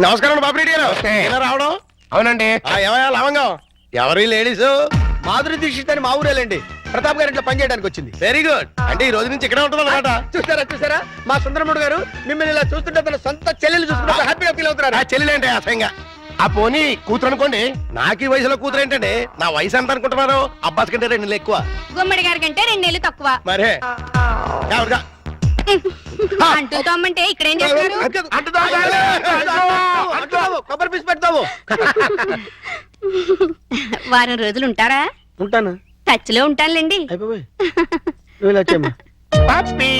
నమస్కారం బాబురెడ్డి గారు. ఎలా రావడం? అవునండి. ఏమయ్యా లవంగం? ఎవరి లేడీస్? మాధురి దీక్షిత్ అని మా ఊరేలండి. ప్రతాప్ గారి ఇంట్లో పనిచేయడానికి వచ్చింది. Very good. అంటే ఈ రోజు నుంచి ఇక్కడే ఉంటుంది అనమాట. చూసారా మా సుందరముడు గారు మిమ్మల్ని ఇలా చూస్తుంటే తన సొంత చెల్లెలు చూసుకుంటే హ్యాపీగా ఫీల్ అవుతున్నారు. ఆ చెల్లెలేంటి అసహ్యంగా? ఆ పోనీ కూతురు అనుకోండి. నాకు ఈ వయసులో కూతురు ఏంటండి? నా వయసు ఎంత అనుకుంటున్నారు? అబ్బాస్ కంటే 2 నెలలు ఎక్కువ. గుమ్మడి గారి కంటే 2 నెలలు తక్కువ. మరే ఎవరుగా? అంటూ తమ్మంటే ఇక్కడేం చేస్తారు? కొబ్బరి పీస్ పెడతావు. వారం రోజులు ఉంటారా? ఉంటాను. టచ్ లో ఉంటానులేండి. అయిపోయి నువ్వు ఇలా వచ్చేమ్మా. పప్పి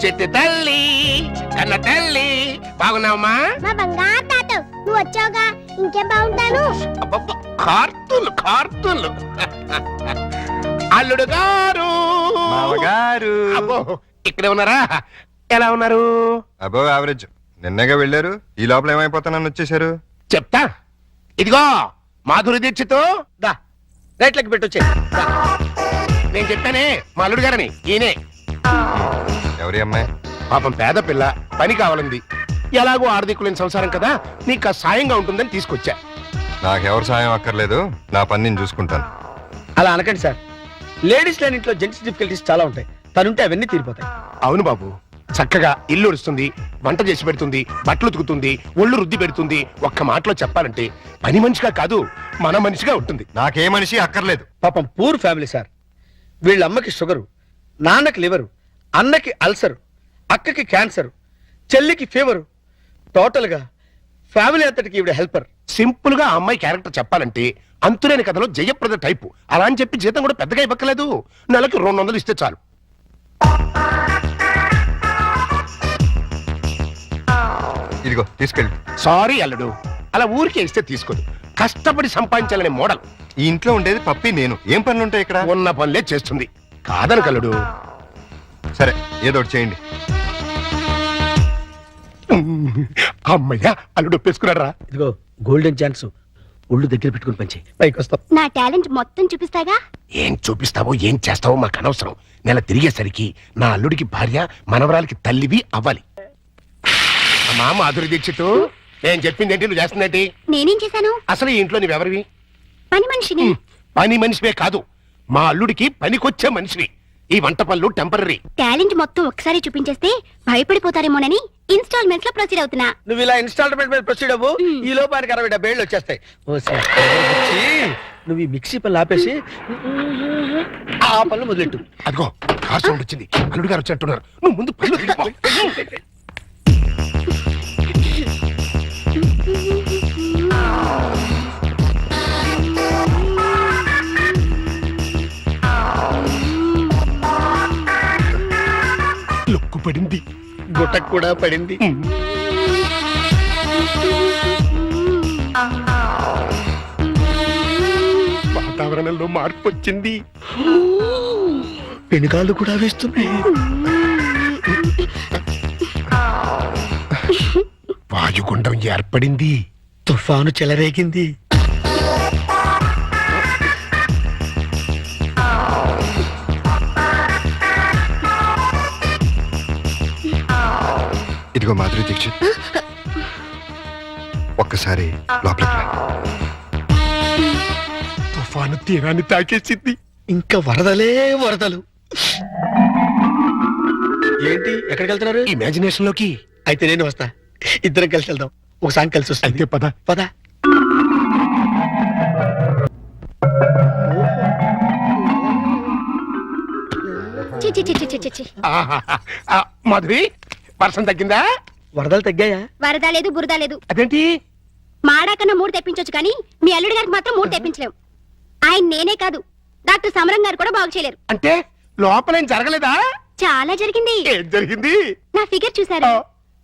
చెట్టు తల్లి కన్న తల్లి బాగున్నావమ్మా? మా బంగారు తాత నువ్వు వచ్చావుగా ఇంకేం బాగుంటాను. కార్తూన్లు అల్లుడు గారు మామగారు అబ్బో ఇక్కడే ఉన్నారా? ఎలా ఉన్నారు? అబో యావరేజ్. నిన్నగా వెళ్ళారు, ఈ లోపల ఏమైపోతానని వచ్చేసారు. చెప్తా. ఇదిగో మాధురి దీక్షిత్. దా రైట్లకి పెట్టొచ్చే. నేను చెప్పానే మా అల్లుడు గారని. ఈయనే. ఎవరి అమ్మాయి? పాపం పేద పిల్ల, పని కావాలంది. ఎలాగో ఆర్థికులేని సంసారం కదా, నీకు సాయంగా ఉంటుందని తీసుకొచ్చా. నాకెవరు సాయం అక్కర్లేదు, నా పని నేను చూసుకుంటాను. అలా అనకండి సార్. లేడీస్ లేని ఇంట్లో జెంట్స్ డిఫికల్టీస్ చాలా ఉంటాయి. తనుంటే అవన్నీ తీరిపోతాయి. అవును బాబు, చక్కగా ఇల్లు ఉడుస్తుంది, వంట చేసి పెడుతుంది, బట్టలు ఉతుకుతుంది, ఒళ్ళు రుద్ది పెడుతుంది. ఒక్క మాటలో చెప్పాలంటే పని మనిషిగా కాదు, మన మనిషిగా ఉంటుంది. నాకే మనిషి అక్కర్లేదు. పాపం పూర్ ఫ్యామిలీ సార్. వీళ్ళ అమ్మకి షుగరు, నాన్నకి లివరు, అన్నకి అల్సరు, అక్కకి క్యాన్సర్, చెల్లికి ఫీవరు. టోటల్ గా ఫ్యామిలీ అంతటికి ఈవిడ హెల్పర్. సింపుల్ గా ఆ అమ్మాయి క్యారెక్టర్ చెప్పాలంటే అంతులేని కథలో జయప్రద టైపు. అలా అని చెప్పి జీతం కూడా పెద్దగా ఇవ్వక్కలేదు. నెలకి 200 ఇస్తే చాలు. ఇదిగో తీసుకెళ్ళి. సారీ అల్లుడు, అలా ఊరికే ఇస్తే తీసుకోదు. కష్టపడి సంపాదించాలనే మోడల్. ఈ ఇంట్లో ఉండేది పప్పి నేను. ఏం పనులు ఉంటాయి ఇక్కడ? ఉన్న పనులే చేస్తుంది. కాదని కల్లుడు. సరే ఏదో ఒకటి చేయండి. అమ్మయ్యా, అల్లుడు ఒప్పేసుకున్నారా? ఇదిగో గోల్డెన్ ఛాన్స్. ఒళ్ళు దగ్గర పెట్టుకుని పంచి పైకి వస్తాం. నా టాలెంట్ మొత్తం చూపిస్తాగా. ఏం చూపిస్తావో ఏం చేస్తావో మాకు అనవసరం. నెల తిరిగేసరికి నా అల్లుడికి భార్య, మనవరాలకి తల్లివి అవ్వాలి. అమ్మా మాధురి దీక్షిత్, నేను చెప్పింది ఏంటి, నువ్వు చేస్తుందేంటి? నేనేం చేశాను? అసలు ఈ ఇంట్లో నువ్వెవరివి? పని మనిషిని. పని మనిషివే కాదు, మా అల్లుడికి పనికొచ్చే మనిషివి. ఈ వంట పనులు టెంపరరీ. టాలెంట్ మొత్తం ఒకసారి చూపించేస్తే భయపడిపోతారేమోనని ఇన్స్టాల్మెంట్స్ లో ప్రొసీడ్ అవుతున్నా. నువ్వు ఇలా ఇన్స్టాల్మెంట్ మీద ప్రొసీడ్ అవ్వు. ఈ లోపానికి 60-70 ఏళ్ళు వచ్చేస్తాయి. నువ్వు ఈ మిక్సీ పనులు ఆపేసి ఆ పనులు మొదలెట్టు. అదిగో కార్ సౌండ్ వచ్చింది, అల్లుడు గారు వచ్చినట్టున్నారు. నువ్వు ముందు పనులు తీసుకో. లొక్కు పడింది, గుట్టకు కూడా పడింది. వాతావరణంలో మార్పు వచ్చింది. పెనుగాళ్ళు కూడా వేస్తున్నాయి. వాయుగుండం ఏర్పడింది. తుఫాను చెలరేగింది. ఇదిగో మాధురి దీక్షిత్, ఒక్కసారి లోపలికి రా. తుఫాను తీరాన్ని తాకేసింది. ఇంకా వరదలే వరదలు. ఏంటి ఎక్కడికి వెళ్తున్నారు? ఇమాజినేషన్ లోకి. అయితే నేను వస్తా. ఇద్దరం కలిసి వెళ్దాం. ఒక సాంగ్ కలిసి వస్తుంది. అయితే పద పద. మాధురి, వర్షం తగ్గిందా? వరదలు తగ్గాయా? వరద లేదు, బురద లేదు. అదేంటి? మాడా కన్నా 3 తెప్పించొచ్చు కానీ మీ అల్లుడి గారికి మాత్రం 3 తెప్పించలేవు. ఆయన నేనే కాదు, డాక్టర్ సమరం గారు కూడా బాగు చేయలేరు. అంటే లోపలేం జరగలేదా? చాలా జరిగింది. ఏం జరిగింది? నా ఫిగర్ చూసారా?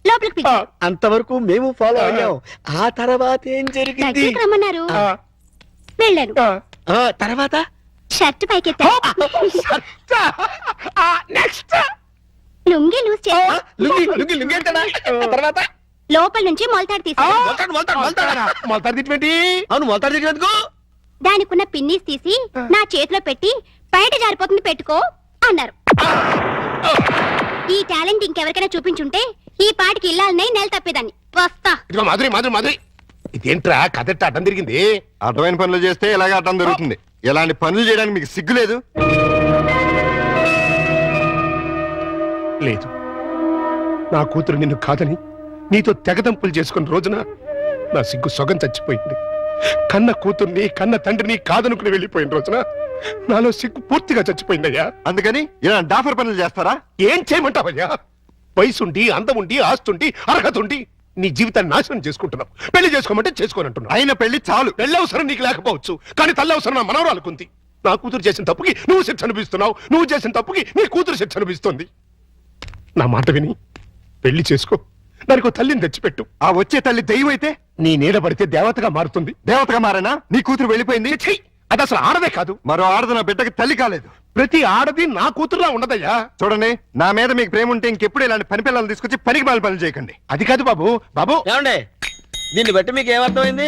లోపలికి పిలిచారు. అంతవరకు మేము ఫాలో అయ్యాం. ఆ తర్వాత ఏం జరిగింది? దగ్గరికి రమ్మన్నారు, వెళ్ళాను. తర్వాత షర్ట్ పైకెత్తా, నెక్స్ట్ లుంగి లూజ్ చేస్తా, తర్వాత లోపల నుంచి మొలతాడు తీసా. మొలతాడు తిట్టి. అవును, మొలతాడు తిరిగినందుకు దానికున్న పిన్నీస్ తీసి నా చేతిలో పెట్టి బయట జారిపోతుంది పెట్టుకో అన్నారు. ఈ టాలెంట్ ఇంకెవరికైనా చూపించుంటే ఈ పాటికి ఇల్లాలనే నెల తప్పేదాన్ని వస్తా. ఇదిగో మాధురి మాధురి మాధురి ఇదేంట్రా కథట్ట అడ్డం తిరిగింది. అడ్డమైన పనులు చేస్తే ఇలాగే అడ్డం దొరుకుతుంది. ఇలాంటి పనులు చేయడానికి మీకు సిగ్గు లేదు? లేదు, నా కూతురు నిన్ను కాదని నీతో తెగదంపులు చేసుకున్న రోజున నా సిగ్గు సొగం చచ్చిపోయింది. కన్న కూతుర్ని కన్న తండ్రిని కాదనుకుని వెళ్ళిపోయిన రోజున నాలో సిగ్గు పూర్తిగా చచ్చిపోయిందయ్యా. అందుకని ఇలా డాఫర్ పనులు చేస్తారా? ఏం చేయమంటావయ్యా? వయసుండి అందముండి ఆస్తుండి అర్హత ఉండి నీ జీవితాన్ని నాశనం చేసుకుంటున్నావు. పెళ్లి చేసుకోమంటే చేసుకోనంటున్నావు. అయిన పెళ్లి చాలు. పెళ్లి అవసరం నీకు లేకపోవచ్చు, కానీ తల్లి అవసరం నా మనవరాలకుంది. నా కూతురు చేసిన తప్పుకి నువ్వు శిక్ష అనిపిస్తున్నావు, నువ్వు చేసిన తప్పుకి నీ కూతురు శిక్ష అనిపిస్తుంది. నా మాట విని పెళ్లి చేసుకో, దానికి తల్లిని తెచ్చిపెట్టు. ఆ వచ్చే తల్లి దెయ్యం అయితే నీ నీడ పడితే దేవతగా మారుతుంది. దేవతగా మారేనా? నీ కూతురు వెళ్ళిపోయింది. ఛీ! అది అసలు ఆడదే కాదు. మరో ఆడది నా బిడ్డకి తల్లి కాలేదు. ప్రతి ఆడది నా కూతురులా ఉండదయ్యా. చూడండి, నా మీద మీకు ప్రేమ ఉంటే ఇంకెప్పుడు ఇలాంటి పని పిల్లలు తీసుకొచ్చి పనికి మాల పనులు చేయకండి. అది కాదు బాబు. బాబు, ఏమండే దీన్ని బట్టి మీకు ఏమర్థమైంది?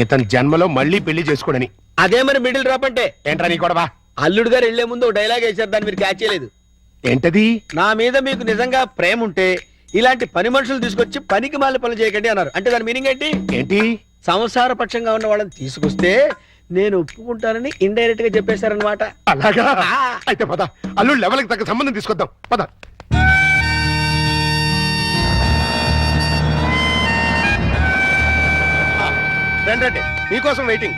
ఇతని జన్మలో మళ్ళీ పెళ్లి చేసుకోడని. అదే మరి మిడిల్ డ్రాప్ అంటే. ఏంట్రా నీ గొడవ? అల్లుడు గారు వెళ్లే ముందు డైలాగ్ వేశారు, దాన్ని మీరు క్యాచ్ చేయలేదు. ఏంటది? నా మీద మీకు నిజంగా ప్రేమ ఉంటే ఇలాంటి పని మనుషులు తీసుకొచ్చి పనికి మాల పనులు చేయకండి అన్నారు. అంటే దాని మీనింగ్ ఏంటి? ఏంటి? సంసార పక్షంగా ఉన్న వాళ్ళని తీసుకొస్తే నేను ఒప్పుకుంటానని ఇండైరెక్ట్ గా చెప్పేశారనమాట. అలాగా? అయితే పద, అల్లుడు లెవెల్కి తగ్గ సంబంధం తీసుకొద్దాం. పద. రండి రండి, మీకోసం వెయిటింగ్.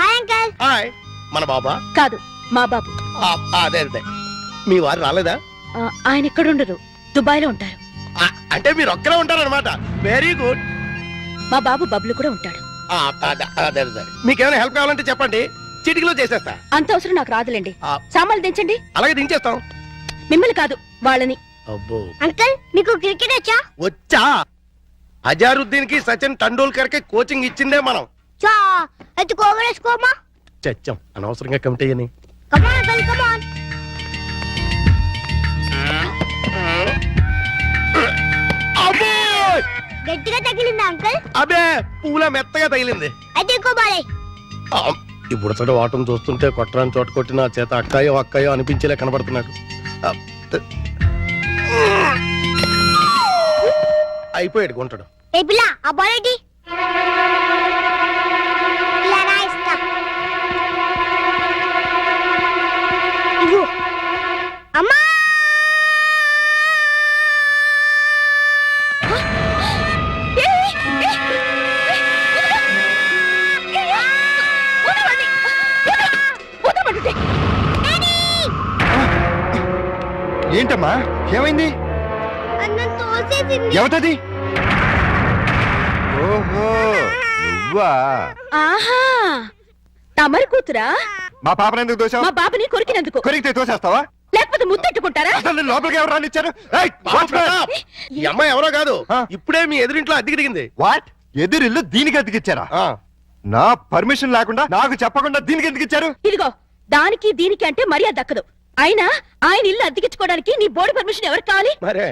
Hi uncle. హాయ్, మన బాబా? కాదు, మా బాబు. అదే అదే, మీ వారు రాలేదా? ఆయన ఇక్కడ ఉండరు, దుబాయ్ లో ఉంటారు. అంటే మీరు ఒక్కరే ఉంటారనమాట. Very good. మా బాబు బబ్లు కూడా ఉంటాడు. అదే అదే, మీకేమైనా హెల్ప్ కావాలంటే చెప్పండి, చిటికలో చేసేస్తా. అంత అవసరం నాకు రాదులేండి. ఆ. సామాన్లు దించండి. అలాగే దించేస్తాం. మిమ్మల్ని కాదు, వాళ్ళని. అబ్బో, అంకల్ మీకు క్రికెట్ వచ్చా? వచ్చా? అజారుద్దీన్ కి సచిన్ టెండూల్కర్ కి కోచింగ్ ఇచ్చిందే మనం. చా అయితే కోవరేసుకోమా. చచ్చాం అనవసరంగా కమిటీ అని. కమాన్ అంకల్ కమాన్. గట్టిగా తగిలిందా అంకల్? అబే, పూల మెత్తగా తగిలింది. అయితే ఇంకో బాలే. ఇప్పుడు సరే వాటం చూస్తుంటే కొట్టరాని చోట కొట్టిన చేత అక్కాయో అక్కాయో అనిపించేలా కనబడుతున్నాడు. అయిపోయాడు గుంటడు. ఏ పిల్ల ఆ బాల్ ఏంటి? ఇలా రా ఇస్తా. ఇవ్వు. అమ్మా! ఏంటమ్మా, ఏమైంది? అన్నం తోసేసింది. ఎవతది? ఓహో, నువ్వా? ఆహా, తమరి కూతురా? మా పాపను ఎందుకు మా దోశావు? బాబుని కొరికినందుకు. కొరికితే తోసేస్తావా? లేకపోతే ముద్దెట్టుకుంటారా? అసలు నేను లోపలికి ఎవరు రానిచ్చారు? ఏయ్, వాచ్మెన్! ఈ అమ్మాయి ఎవరో కాదు, ఆ. ఇప్పుడే మీ ఎదురింట్లో అద్దెకి దిగింది. వాట్? ఎదురిల్లు దీనికి అతికిచ్చారా? ఆ, నా పర్మిషన్ లేకుండా నాకు చెప్పకుండా దీనికి ఎందుకు ఇచ్చారు? ఇదిగో, దానికి దీనికి అంటే మర్యాద దక్కదు. అయినా ఆయన ఇల్లు అద్దెకించుకోవడానికి నీ బోర్డు పర్మిషన్ ఎవరికి కావాలి? మరే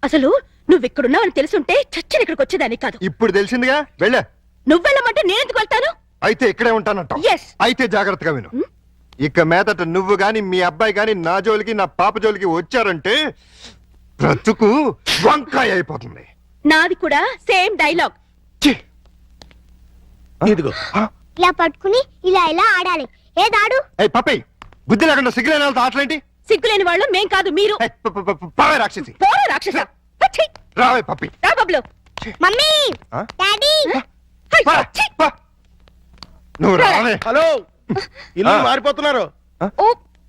అసలు నువ్విక్కడున్నావని తెలుసుంటే చచ్చిన ఇక్కడికి వచ్చేదాన్ని కాదు. ఇప్పుడు తెలిసిందిగా, వెళ్ళా. నువ్వెళ్ళమంటే నేనెందుకు వెళ్తాను? అయితే ఇక్కడే ఉంటానంట. Yes. అయితే జాగ్రత్తగా విను. ఇక మీదట నువ్వు గాని మీ అబ్బాయి గాని నా జోలికి నా పాప జోలికి వచ్చారంటే బ్రతుకు వంకాయ అయిపోతుంది. నాది కూడా సేమ్ డైలాగ్. ఛీ! ఇదిగో. ఇలా పట్టుకుని ఇలా ఇలా ఆడాలి. ఏదాడు? ఏయ్ పప్పి, బుద్ధి లేకుండా సిగ్గులేని వాళ్ళతో ఆటలేంటి? సిగ్గులేని వాళ్ళు మేం కాదు, మీరు. ఏయ్, పావే రాక్షసి. పోరా రాక్షస. ఛీ! రావే పప్పి. రా బబ్లు. మమ్మీ ఆ? డాడీ హై, పా, ఛీ! పా. నువ్వు రావే. హలో, ఇల్లు ఆ. మారిపోతున్నారు. ఓ,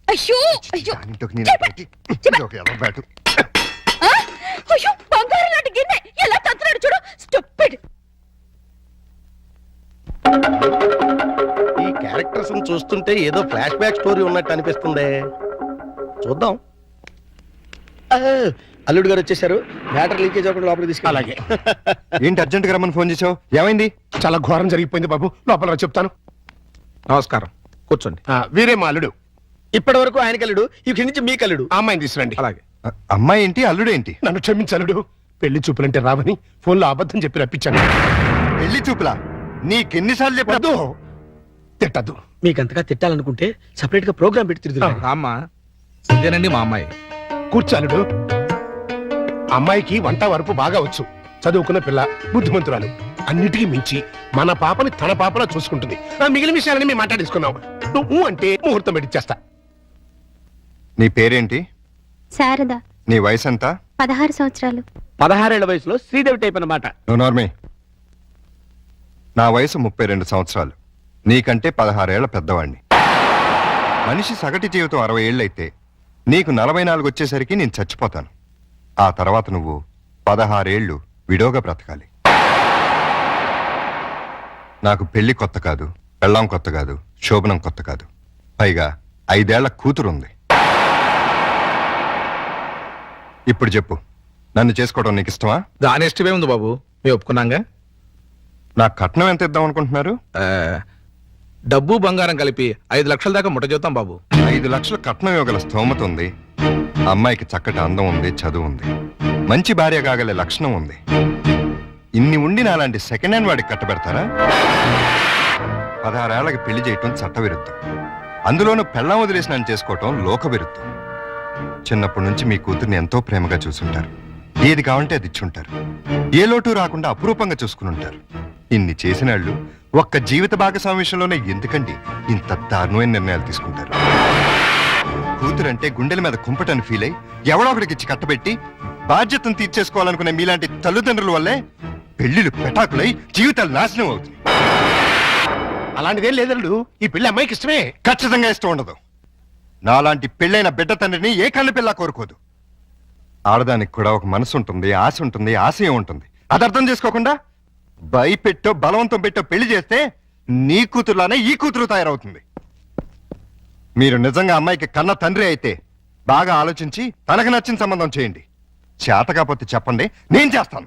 అయ్యో అయ్యో. దానింటోకి నేను చెప్ప. పెట్టి, చెప్ప. ఇదొక ఎర్ర బ్యాటు. ఆ? అయ్యో, బంగారం లాంటి గిన్నె ఎలా తంతున్నాడు చూడు. స్టూపిడ్. ఈ క్యారెక్టర్స్ చూస్తుంటే ఏదో ఫ్లాష్ బ్యాక్ స్టోరీ ఉన్నట్టు అనిపిస్తుంది. చూద్దాం. అల్లుడు గారు వచ్చేసారు. మ్యాటర్ లీకేజ్ అవ్వకుండా లోపలికి తీసుకు. అలాగే. ఏంటి అర్జెంట్ గా రమ్మని ఫోన్ చేసావు? ఏమైంది? చాలా ఘోరం జరిగిపోయింది బాబు. లోపల రా చెప్తాను. నమస్కారం, కూర్చోండి. వీరే మా అల్లుడు. ఇప్పటి వరకు ఆయన కల్లుడు, ఇక్కడి నుంచి మీ కల్లుడు. ఆ అమ్మాయిని తీసుకురండి. అలాగే. అమ్మాయి ఏంటి, అల్లుడు ఏంటి? నన్ను క్షమించలుడు. పెళ్లి చూపులంటే రావని ఫోన్లో అబద్ధం చెప్పి రప్పించాను. పెళ్లి చూపులా? నీకెన్నిసార్లు చెప్పదు? వద్దు, తిట్టద్దు. మీకంతగా తిట్టాలనుకుంటే సపరేట్ గా ప్రోగ్రామ్ పెట్టి తిరుగుతున్నారు. అమ్మా ఇదేనండి మా అమ్మాయి. కూర్చాలుడు. అమ్మాయికి వంట వరపు బాగా వచ్చు, చదువుకున్న పిల్ల, బుద్ధిమంతురాలు. అన్నిటికీ మించి మన పాపని తన పాపలా చూసుకుంటుంది. మిగిలిన విషయాలని మేము మాట్లాడేసుకున్నాం. నువ్వు అంటే ముహూర్తం పెట్టిచ్చేస్తా. నీ పేరేంటి? శారద, నీ వయసు ఎంత? 16 సంవత్సరాలు. 16 ఏళ్ల వయసులో శ్రీదేవి టైప్ అన్నమాట. నువ్వు నోర్మే. నా వయసు 32 సంవత్సరాలు, నీకంటే 16 ఏళ్ల పెద్దవాణ్ణి. మనిషి సగటు జీవితం 60 ఏళ్ళైతే నీకు 44 వచ్చేసరికి నేను చచ్చిపోతాను. ఆ తర్వాత నువ్వు 16 ఏళ్ళు విడోగా బ్రతకాలి. నాకు పెళ్లి కొత్త కాదు, పెళ్ళాం కొత్త కాదు, శోభనం కొత్త కాదు. పైగా 5 ఏళ్ల కూతురుంది. ఇప్పుడు చెప్పు, నన్ను చేసుకోవడం నీకు ఇష్టమా? దాని ఇష్టమే ఉంది బాబు, మేము ఒప్పుకున్నాగా. నా కట్నం ఎంత ఇద్దాం అనుకుంటున్నారు? డబ్బు బంగారం కలిపి 5 లక్షల దాకా ముట్ట చూద్దాం బాబు. 5 లక్షల కట్నం ఇవ్వగల స్తోమత ఉంది. అమ్మాయికి చక్కటి అందం ఉంది, చదువు ఉంది, మంచి భార్య కాగలే లక్షణం ఉంది. ఇన్ని ఉండి నాలాంటి సెకండ్ హ్యాండ్ వాడికి కట్టబెడతారా? 16 ఏళ్లకి పెళ్లి చేయటం చట్టవిరుద్ధం. అందులోనూ పెళ్ళాం వదిలేసి నన్ను చేసుకోవటం లోక విరుద్ధం. చిన్నప్పటి నుంచి మీ కూతుర్ని ఎంతో ప్రేమగా చూసుంటారు. ఏది కావంటే అది ఇచ్చుంటారు. ఏ లోటు రాకుండా అపురూపంగా చూసుకుని ఉంటారు. ఇన్ని చేసినాళ్ళు ఒక్క జీవిత భాగస్వామి విషయంలోనే ఎందుకండి ఇంత దారుణమైన నిర్ణయాలు తీసుకుంటారు? కూతురంటే గుండెల మీద కుంపటని ఫీల్ అయి ఎవడో ఒకడికి ఇచ్చి కట్టబెట్టి బాధ్యతను తీర్చేసుకోవాలనుకునే మీలాంటి తల్లిదండ్రుల వల్లే పెళ్లిళ్ళు పెటాకులై జీవితాలు నాశనం అవుతుంది. అలాంటిదేం లేదల్లుడు, ఈ పెళ్లి అమ్మాయికి ఇష్టమే. ఖచ్చితంగా ఇష్టం ఉండదు. నాలాంటి పెళ్ళైన బిడ్డ తండ్రిని ఏ కళ్ళు పిల్ల కోరుకోదు. ఆడదానికి కూడా ఒక మనసు ఉంటుంది, ఆశ ఉంటుంది, ఆశయం ఉంటుంది. అది అర్థం చేసుకోకుండా భయపెట్టో బలవంతం పెట్టో పెళ్లి చేస్తే నీ కూతురులానే ఈ కూతురు తయారవుతుంది. మీరు నిజంగా అమ్మాయికి కన్న తండ్రి అయితే బాగా ఆలోచించి తనకు నచ్చిన సంబంధం చేయండి. చేత కాకపోతే చెప్పండి, నేను చేస్తాను.